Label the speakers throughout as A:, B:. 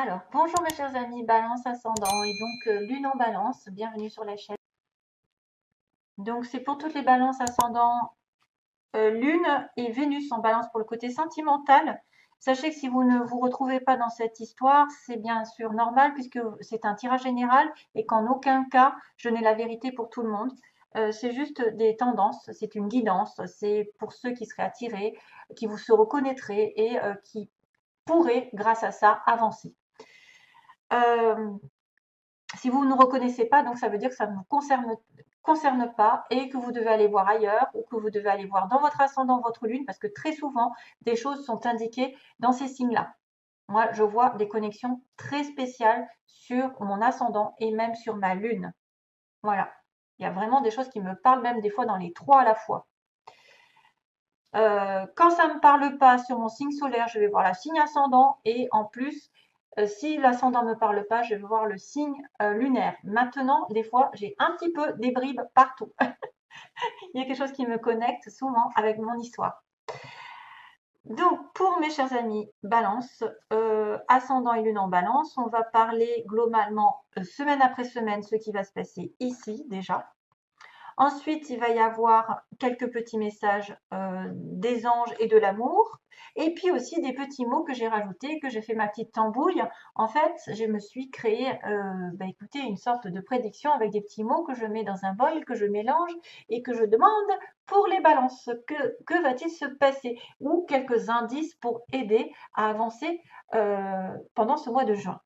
A: Alors, bonjour mes chers amis, Balance ascendant et donc Lune en Balance, bienvenue sur la chaîne. Donc c'est pour toutes les balances ascendant Lune et Vénus en Balance pour le côté sentimental. Sachez que si vous ne vous retrouvez pas dans cette histoire, c'est bien sûr normal puisque c'est un tirage général et qu'en aucun cas je n'ai la vérité pour tout le monde. C'est juste des tendances, c'est une guidance, c'est pour ceux qui seraient attirés, qui vous se reconnaîtraient et qui pourraient, grâce à ça, avancer. Euh, Si vous ne reconnaissez pas, donc ça veut dire que ça ne vous concerne pas et que vous devez aller voir ailleurs ou que vous devez aller voir dans votre ascendant, votre lune, parce que très souvent, des choses sont indiquées dans ces signes-là. Moi, je vois des connexions très spéciales sur mon ascendant et même sur ma lune. Voilà. Il y a vraiment des choses qui me parlent, même des fois dans les trois à la fois. Quand ça ne me parle pas sur mon signe solaire, je vais voir la signe ascendant et en plus, si l'ascendant ne me parle pas, je vais voir le signe lunaire. Maintenant, des fois, j'ai un petit peu des bribes partout. Il y a quelque chose qui me connecte souvent avec mon histoire. Donc, pour mes chers amis, Balance, ascendant et lune en Balance, on va parler globalement semaine après semaine ce qui va se passer ici déjà. Ensuite, il va y avoir quelques petits messages des anges et de l'amour. Et puis aussi des petits mots que j'ai rajoutés, que j'ai fait ma petite tambouille. En fait, je me suis créé, écoutez, une sorte de prédiction avec des petits mots que je mets dans un bol, que je mélange et que je demande pour les balances. Que va-t-il se passer? Ou quelques indices pour aider à avancer pendant ce mois de juin.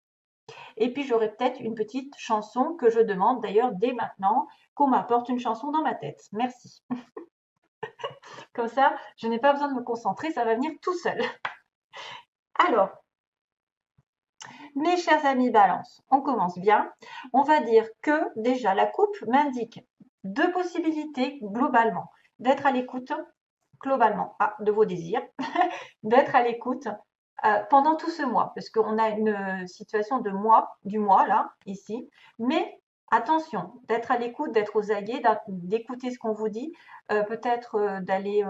A: Et puis j'aurai peut-être une petite chanson que je demande d'ailleurs dès maintenant qu'on m'apporte une chanson dans ma tête. Merci. Comme ça, je n'ai pas besoin de me concentrer, ça va venir tout seul. Alors, mes chers amis Balance, on commence bien. On va dire que déjà la coupe m'indique deux possibilités globalement. D'être à l'écoute globalement de vos désirs, d'être à l'écoute pendant tout ce mois, parce qu'on a une situation de mois, du mois là, ici, mais attention, d'être à l'écoute, d'être aux aguets, d'écouter ce qu'on vous dit, peut-être d'aller,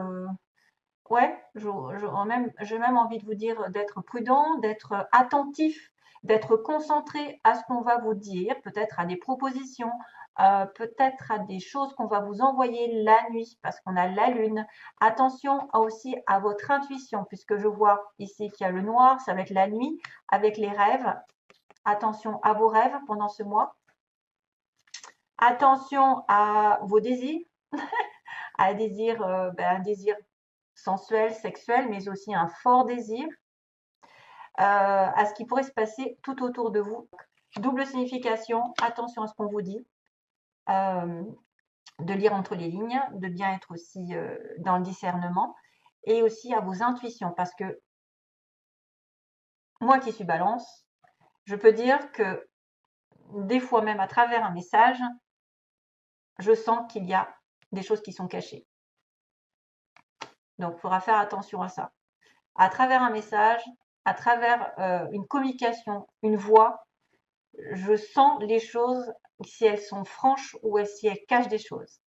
A: ouais, j'ai même envie de vous dire d'être prudent, d'être attentif, d'être concentré à ce qu'on va vous dire, peut-être à des propositions, peut-être à des choses qu'on va vous envoyer la nuit parce qu'on a la lune. Attention aussi à votre intuition puisque je vois ici qu'il y a le noir, ça va être la nuit avec les rêves. Attention à vos rêves pendant ce mois. Attention à vos désirs, un désir sensuel, sexuel, mais aussi un fort désir, à ce qui pourrait se passer tout autour de vous. Double signification, attention à ce qu'on vous dit, de lire entre les lignes, de bien être aussi dans le discernement, et aussi à vos intuitions, parce que moi qui suis balance, je peux dire que des fois même à travers un message, je sens qu'il y a des choses qui sont cachées. Donc il faudra faire attention à ça. À travers un message, à travers une communication, une voix, je sens les choses, si elles sont franches ou si elles cachent des choses.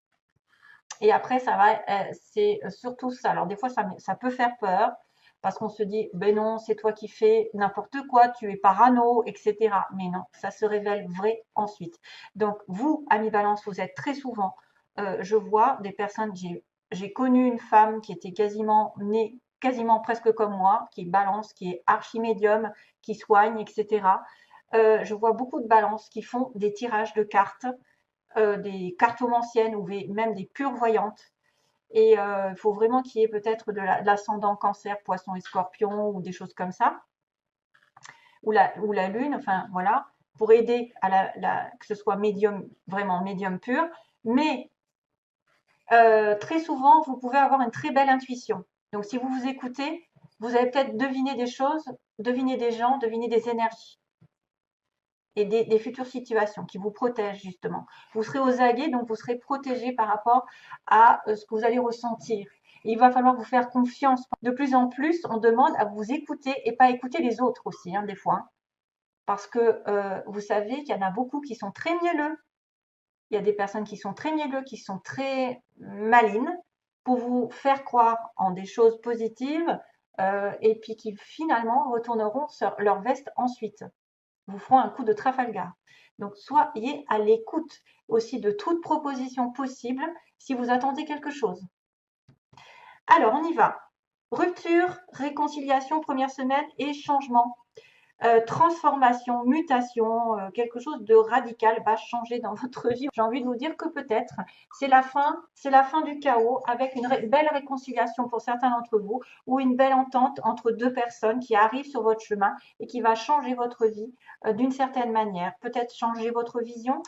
A: Et après, ça va, c'est surtout ça. Alors des fois, ça peut faire peur parce qu'on se dit, ben non, c'est toi qui fais n'importe quoi, tu es parano, etc. Mais non, ça se révèle vrai ensuite. Donc vous, amis Balance, vous êtes très souvent, je vois des personnes, j'ai connu une femme qui était quasiment née, quasiment presque comme moi, qui balance, qui est archimédium, qui soigne, etc. Je vois beaucoup de balances qui font des tirages de cartes, des cartomanciennes ou même des pures voyantes. Et il faut vraiment qu'il y ait peut-être de l'ascendant cancer, poisson et scorpion ou des choses comme ça. Ou la lune, enfin voilà, pour aider à que ce soit médium, vraiment médium pur. Mais très souvent, vous pouvez avoir une très belle intuition. Donc si vous vous écoutez, vous allez peut-être deviner des choses, deviner des gens, deviner des énergies et des futures situations qui vous protègent justement. Vous serez aux aguets, donc vous serez protégé par rapport à ce que vous allez ressentir. Et il va falloir vous faire confiance. De plus en plus, on demande à vous écouter et pas écouter les autres aussi, des fois. Parce que vous savez qu'il y en a beaucoup qui sont très mielleux. Il y a des personnes qui sont très mielleux, qui sont très malines pour vous faire croire en des choses positives et puis qui finalement retourneront sur leur veste ensuite. vous feront un coup de Trafalgar. Donc, soyez à l'écoute aussi de toute proposition possible si vous attendez quelque chose. Alors, on y va. Rupture, réconciliation, première semaine et changement. Transformation, mutation, quelque chose de radical va changer dans votre vie. J'ai envie de vous dire que peut-être c'est la fin du chaos avec une belle réconciliation pour certains d'entre vous ou une belle entente entre deux personnes qui arrivent sur votre chemin et qui va changer votre vie d'une certaine manière. Peut-être changer votre vision,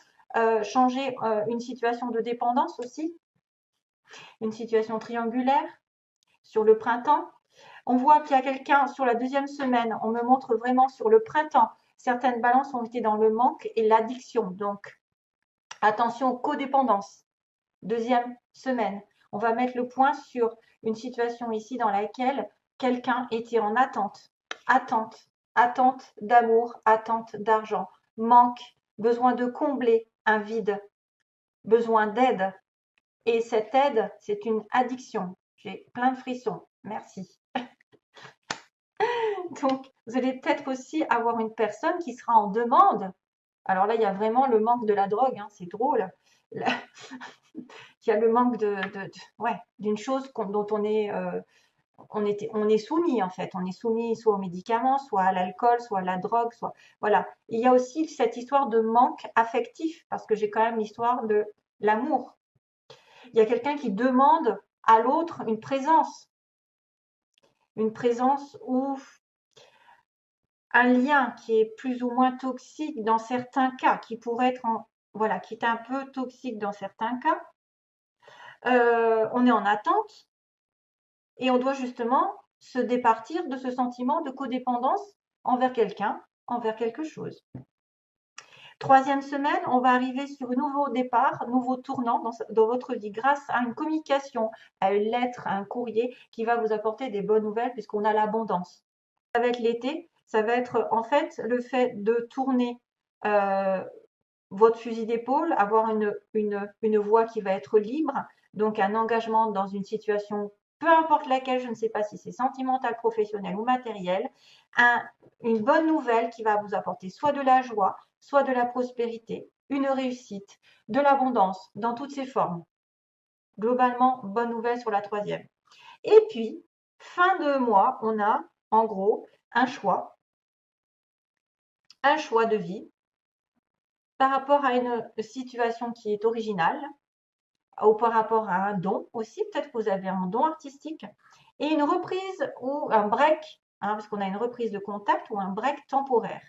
A: changer une situation de dépendance aussi, une situation triangulaire sur le printemps. On voit qu'il y a quelqu'un sur la deuxième semaine, on me montre vraiment sur le printemps, certaines balances ont été dans le manque et l'addiction. Donc, attention aux codépendances. Deuxième semaine, on va mettre le point sur une situation ici dans laquelle quelqu'un était en attente. Attente d'amour, attente d'argent, manque, besoin de combler un vide, besoin d'aide. Et cette aide, c'est une addiction. J'ai plein de frissons. Merci. Donc, vous allez peut-être aussi avoir une personne qui sera en demande. Alors là, il y a vraiment le manque de la drogue, hein, c'est drôle. Là, il y a le manque ouais, d'une chose dont on est soumis en fait. On est soumis soit aux médicaments, soit à l'alcool, soit à la drogue, soit voilà. Il y a aussi cette histoire de manque affectif parce que j'ai quand même l'histoire de l'amour. Il y a quelqu'un qui demande à l'autre une présence où un lien qui est plus ou moins toxique dans certains cas, qui pourrait être voilà, qui est un peu toxique dans certains cas. On est en attente et on doit justement se départir de ce sentiment de codépendance envers quelqu'un, envers quelque chose. Troisième semaine, on va arriver sur un nouveau départ, nouveau tournant dans votre vie grâce à une communication, à une lettre, à un courrier qui va vous apporter des bonnes nouvelles puisqu'on a l'abondance. Ça va être l'été, ça va être en fait le fait de tourner votre fusil d'épaule, avoir une voie qui va être libre, donc un engagement dans une situation, peu importe laquelle, je ne sais pas si c'est sentimental, professionnel ou matériel, une bonne nouvelle qui va vous apporter soit de la joie, soit de la prospérité, une réussite, de l'abondance dans toutes ses formes. Globalement, bonne nouvelle sur la troisième. Et puis, fin de mois, on a en gros un choix de vie par rapport à une situation qui est originale, ou par rapport à un don aussi, peut-être que vous avez un don artistique, et une reprise ou un break, hein, parce qu'on a une reprise de contact ou un break temporaire.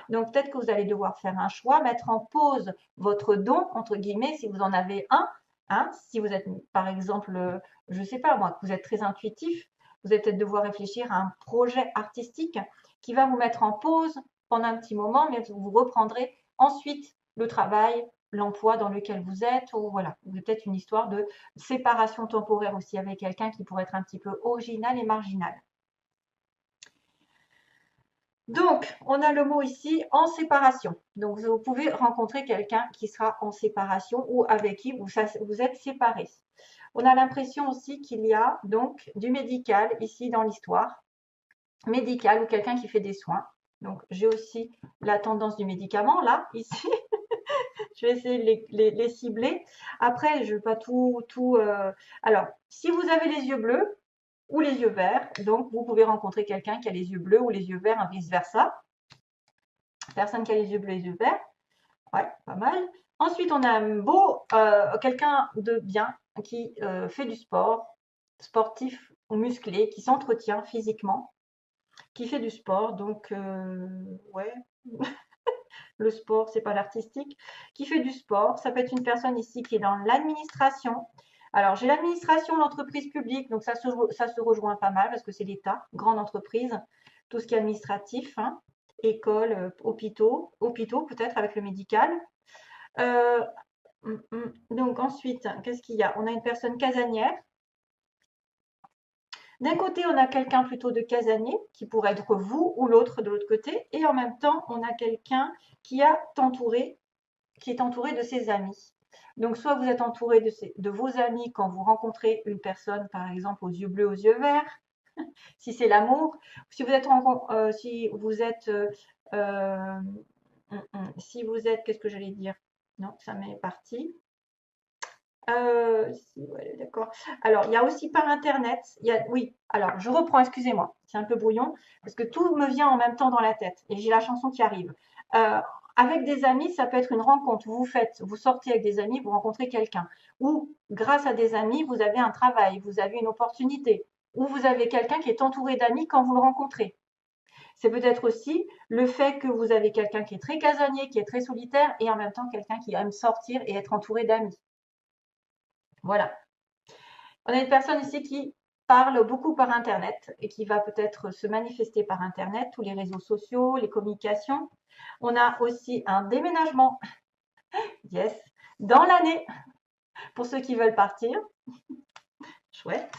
A: Donc peut-être que vous allez devoir faire un choix, mettre en pause votre don, entre guillemets, si vous en avez un. Hein, si vous êtes, par exemple, je ne sais pas moi, que vous êtes très intuitif, vous allez peut-être devoir réfléchir à un projet artistique qui va vous mettre en pause pendant un petit moment, mais vous reprendrez ensuite le travail, l'emploi dans lequel vous êtes, ou voilà, vous avez peut-être une histoire de séparation temporaire aussi avec quelqu'un qui pourrait être un petit peu original et marginal. Donc, on a le mot ici en séparation. Donc, vous pouvez rencontrer quelqu'un qui sera en séparation ou avec qui vous êtes séparés. On a l'impression aussi qu'il y a donc du médical ici dans l'histoire. Médical ou quelqu'un qui fait des soins. Donc, j'ai aussi la tendance du médicament là, ici. Je vais essayer de les cibler. Après, je ne veux pas tout. Alors, si vous avez les yeux bleus ou les yeux verts, donc vous pouvez rencontrer quelqu'un qui a les yeux bleus ou les yeux verts, vice-versa. Personne qui a les yeux bleus et les yeux verts. Ouais, pas mal. Ensuite, on a un beau, quelqu'un de bien qui fait du sport, sportif ou musclé, qui s'entretient physiquement, qui fait du sport. Donc, ouais. Le sport, c'est pas l'artistique, qui fait du sport. Ça peut être une personne ici qui est dans l'administration. Alors, j'ai l'administration, l'entreprise publique, donc ça se rejoint pas mal parce que c'est l'État, grande entreprise, tout ce qui est administratif, hein, école, hôpitaux peut-être avec le médical. Donc ensuite, qu'est-ce qu'il y a? On a une personne casanière. D'un côté, on a quelqu'un plutôt de casanier, qui pourrait être vous ou l'autre de l'autre côté, et en même temps, on a quelqu'un qui est entouré de ses amis. Donc, soit vous êtes entouré de vos amis quand vous rencontrez une personne, par exemple, aux yeux bleus, aux yeux verts, si c'est l'amour. Si vous êtes Euh, Si vous êtes, qu'est-ce que j'allais dire? Non, ça m'est parti. Si, ouais, d'accord. Alors, il y a aussi par Internet. Oui, alors, je reprends, excusez-moi. C'est un peu brouillon parce que tout me vient en même temps dans la tête et j'ai la chanson qui arrive. Euh, Avec des amis, ça peut être une rencontre. Vous sortez avec des amis, vous rencontrez quelqu'un. Ou, grâce à des amis, vous avez un travail, vous avez une opportunité. Ou vous avez quelqu'un qui est entouré d'amis quand vous le rencontrez. C'est peut-être aussi le fait que vous avez quelqu'un qui est très casanier, qui est très solitaire et en même temps quelqu'un qui aime sortir et être entouré d'amis. Voilà. On a une personne ici qui parle beaucoup par Internet et qui va peut-être se manifester par Internet, tous les réseaux sociaux, les communications. On a aussi un déménagement, yes, dans l'année, pour ceux qui veulent partir. Chouette.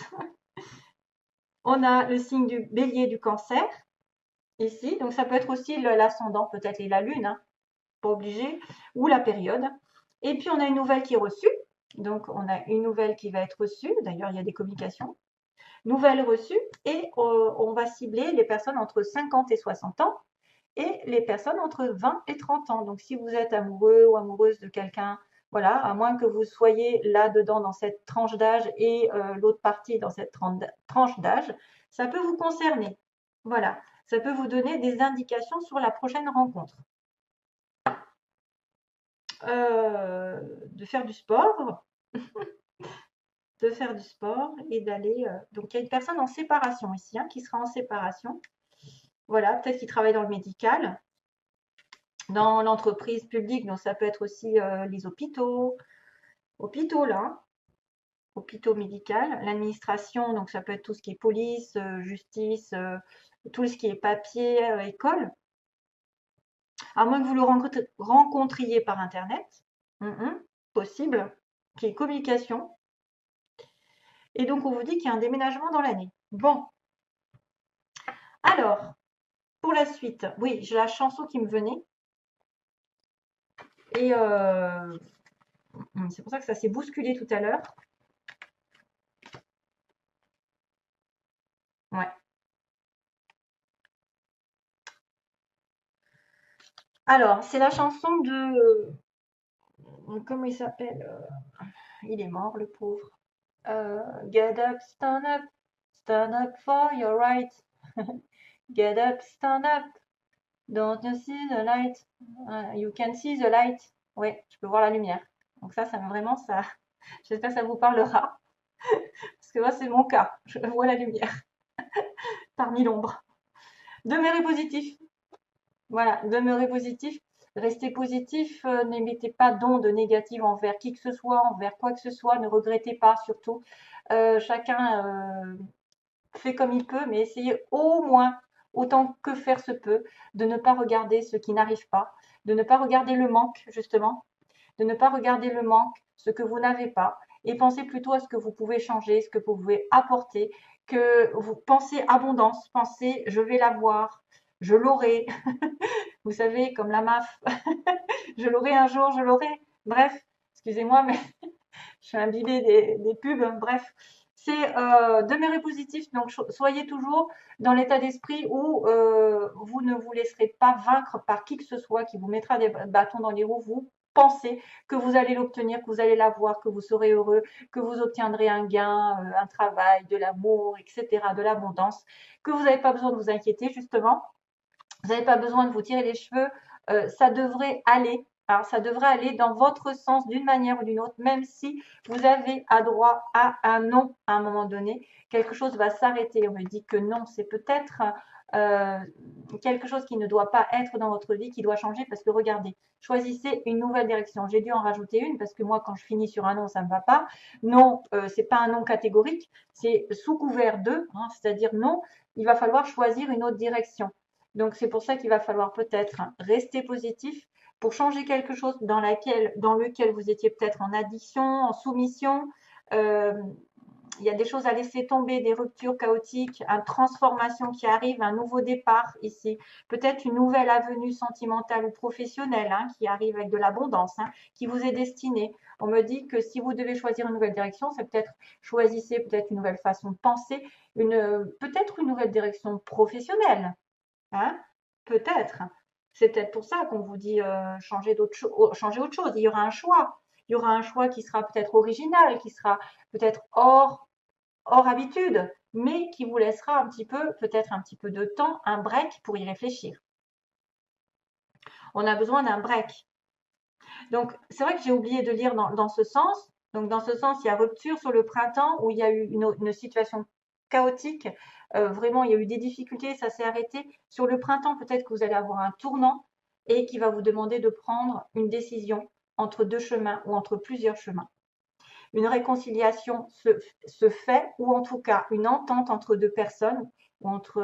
A: On a le signe du bélier du cancer, ici. Donc ça peut être aussi l'ascendant, peut-être, et la lune, hein, pas obligé, ou la période. Et puis on a une nouvelle qui est reçue. Donc on a une nouvelle qui va être reçue. D'ailleurs, il y a des communications. Nouvelles reçues et on va cibler les personnes entre 50 et 60 ans et les personnes entre 20 et 30 ans. Donc, si vous êtes amoureux ou amoureuse de quelqu'un, voilà, à moins que vous soyez là-dedans dans cette tranche d'âge et l'autre partie dans cette tranche d'âge, ça peut vous concerner. Voilà, ça peut vous donner des indications sur la prochaine rencontre. De faire du sport, de faire du sport et d'aller. Donc, il y a une personne en séparation ici, hein, qui sera en séparation. Voilà, peut-être qu'il travaille dans le médical, dans l'entreprise publique, donc ça peut être aussi les hôpitaux là, hôpitaux médicaux, l'administration, donc ça peut être tout ce qui est police, justice, tout ce qui est papier, école. À moins que vous le rencontriez par Internet, possible, qui est communication. Et donc on vous dit qu'il y a un déménagement dans l'année. Bon, alors, pour la suite, oui, j'ai la chanson qui me venait. Et c'est pour ça que ça s'est bousculé tout à l'heure. Ouais. Alors, c'est la chanson de... comment il s'appelle? Il est mort, le pauvre. Get up, stand up for your right. Get up, stand up, don't you see the light? You can see the light. Oui, je peux voir la lumière. Donc ça vraiment, ça... J'espère que ça vous parlera. Parce que moi, c'est mon cas. Je vois la lumière parmi l'ombre. Demeurez positif. Voilà, demeurez positif, restez positif, n'émettez pas d'ondes négatives envers qui que ce soit, envers quoi que ce soit, ne regrettez pas surtout. Chacun fait comme il peut, mais essayez au moins, autant que faire se peut, de ne pas regarder ce qui n'arrive pas, de ne pas regarder le manque, justement, de ne pas regarder le manque, ce que vous n'avez pas, et pensez plutôt à ce que vous pouvez changer, ce que vous pouvez apporter, que vous pensez abondance, pensez je vais l'avoir, je l'aurai, vous savez, comme la MAF, je l'aurai un jour, je l'aurai. Bref, excusez-moi, mais je suis imbibée des pubs. Bref, c'est demeurer positif. Donc, soyez toujours dans l'état d'esprit où vous ne vous laisserez pas vaincre par qui que ce soit qui vous mettra des bâtons dans les roues. Vous pensez que vous allez l'obtenir, que vous allez l'avoir, que vous serez heureux, que vous obtiendrez un gain, un travail, de l'amour, etc., de l'abondance, que vous n'avez pas besoin de vous inquiéter, justement. Vous n'avez pas besoin de vous tirer les cheveux. Ça devrait aller. Alors, ça devrait aller dans votre sens d'une manière ou d'une autre, même si vous avez à droit à un non à un moment donné. Quelque chose va s'arrêter. On me dit que non, c'est peut-être euh, quelque chose qui ne doit pas être dans votre vie, qui doit changer parce que regardez, choisissez une nouvelle direction. J'ai dû en rajouter une parce que moi, quand je finis sur un non, ça ne me va pas. Non, c'est pas un non catégorique, c'est sous couvert de, hein, c'est-à-dire non, il va falloir choisir une autre direction. Donc, c'est pour ça qu'il va falloir peut-être rester positif pour changer quelque chose dans lequel vous étiez peut-être en addiction, en soumission. Euh, il y a des choses à laisser tomber, des ruptures chaotiques, une transformation qui arrive, un nouveau départ ici. Peut-être une nouvelle avenue sentimentale ou professionnelle hein, qui arrive avec de l'abondance, hein, qui vous est destinée. On me dit que si vous devez choisir une nouvelle direction, c'est peut-être choisissez peut-être une nouvelle façon de penser, peut-être une nouvelle direction professionnelle. Hein? Peut-être. C'est peut-être pour ça qu'on vous dit changer changer autre chose. Il y aura un choix. Il y aura un choix qui sera peut-être original, qui sera peut-être hors habitude, mais qui vous laissera un petit peu, peut-être un petit peu de temps, un break pour y réfléchir. On a besoin d'un break. Donc, c'est vrai que j'ai oublié de lire dans ce sens. Donc, dans ce sens, il y a rupture sur le printemps où il y a eu une situation chaotique. Vraiment, il y a eu des difficultés, ça s'est arrêté. Sur le printemps, peut-être que vous allez avoir un tournant et qui va vous demander de prendre une décision entre deux chemins ou entre plusieurs chemins. Une réconciliation se fait, ou en tout cas une entente entre deux personnes, ou entre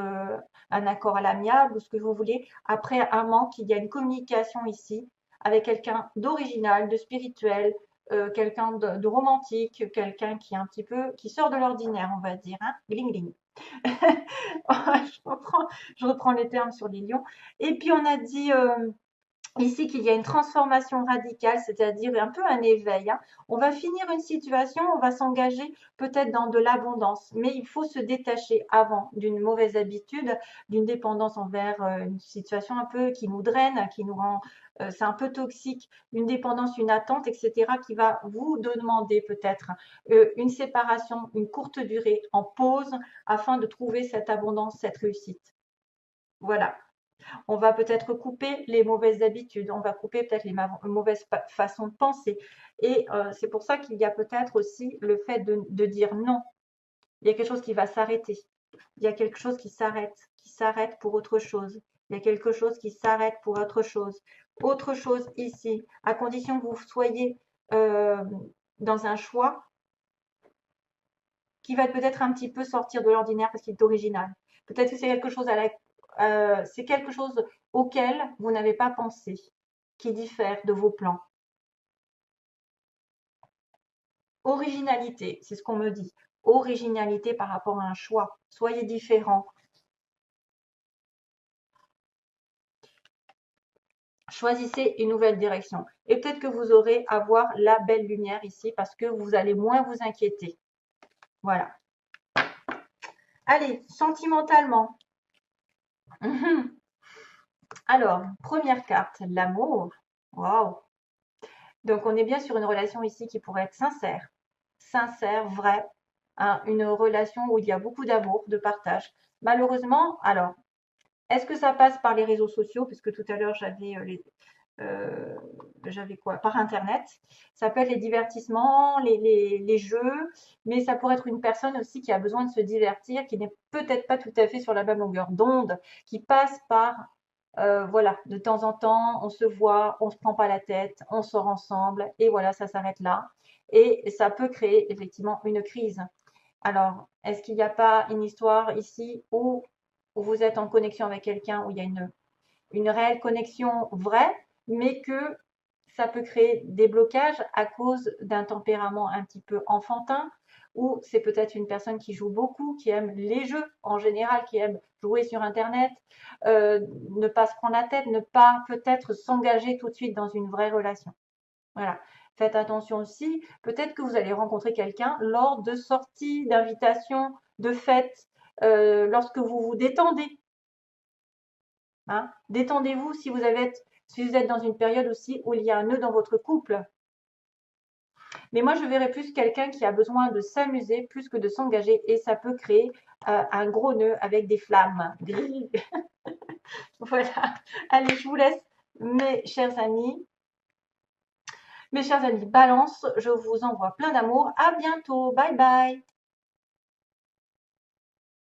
A: un accord à l'amiable, ou ce que vous voulez. Après un manque, il y a une communication ici avec quelqu'un d'original, de spirituel, quelqu'un de romantique, quelqu'un qui est un petit peu, qui sort de l'ordinaire, on va dire, hein, gling gling. je reprends les termes sur les lions. Et puis on a dit ici qu'il y a une transformation radicale, c'est-à-dire un peu un éveil, hein. On va finir une situation, on va s'engager peut-être dans de l'abondance, mais il faut se détacher avant d'une mauvaise habitude, d'une dépendance envers une situation un peu qui nous draine, qui nous rend, c'est un peu toxique, une dépendance, une attente, etc., qui va vous demander peut-être une séparation, une courte durée en pause afin de trouver cette abondance, cette réussite. Voilà. On va peut-être couper les mauvaises habitudes, on va couper peut-être les mauvaises façons de penser. Et c'est pour ça qu'il y a peut-être aussi le fait de dire non. Il y a quelque chose qui va s'arrêter. Il y a quelque chose qui s'arrête pour autre chose. Il y a quelque chose qui s'arrête pour autre chose. Autre chose ici, à condition que vous soyez dans un choix qui va peut-être un petit peu sortir de l'ordinaire parce qu'il est original. Peut-être que c'est quelque chose c'est quelque chose auquel vous n'avez pas pensé, qui diffère de vos plans. Originalité, c'est ce qu'on me dit. Originalité par rapport à un choix. Soyez différent. Choisissez une nouvelle direction. Et peut-être que vous aurez à voir la belle lumière ici parce que vous allez moins vous inquiéter. Voilà. Allez, sentimentalement. Alors, première carte, l'amour. Waouh. Donc, on est bien sur une relation ici qui pourrait être sincère. Sincère, vraie. Hein, une relation où il y a beaucoup d'amour, de partage. Malheureusement, alors, est-ce que ça passe par les réseaux sociaux? Puisque tout à l'heure, j'avais quoi? Par Internet. Ça peut être les divertissements, les jeux, mais ça pourrait être une personne aussi qui a besoin de se divertir, qui n'est peut-être pas tout à fait sur la même longueur d'onde, qui passe par voilà, de temps en temps, on se voit, on se prend pas la tête, on sort ensemble, et voilà, ça s'arrête là. Et ça peut créer effectivement une crise. Alors, est-ce qu'il n'y a pas une histoire ici où vous êtes en connexion avec quelqu'un, où il y a une réelle connexion vraie, mais que ça peut créer des blocages à cause d'un tempérament un petit peu enfantin, ou c'est peut-être une personne qui joue beaucoup, qui aime les jeux en général, qui aime jouer sur Internet, ne pas se prendre la tête, ne pas peut-être s'engager tout de suite dans une vraie relation. Voilà. Faites attention aussi, peut-être que vous allez rencontrer quelqu'un lors de sorties, d'invitations, de fêtes, lorsque vous vous détendez. Hein. Détendez-vous si vous êtes dans une période aussi où il y a un nœud dans votre couple. Mais moi, je verrais plus quelqu'un qui a besoin de s'amuser plus que de s'engager et ça peut créer un gros nœud avec des flammes. Voilà. Allez, je vous laisse, mes chers amis. Mes chers amis, Balance, je vous envoie plein d'amour. À bientôt. Bye bye.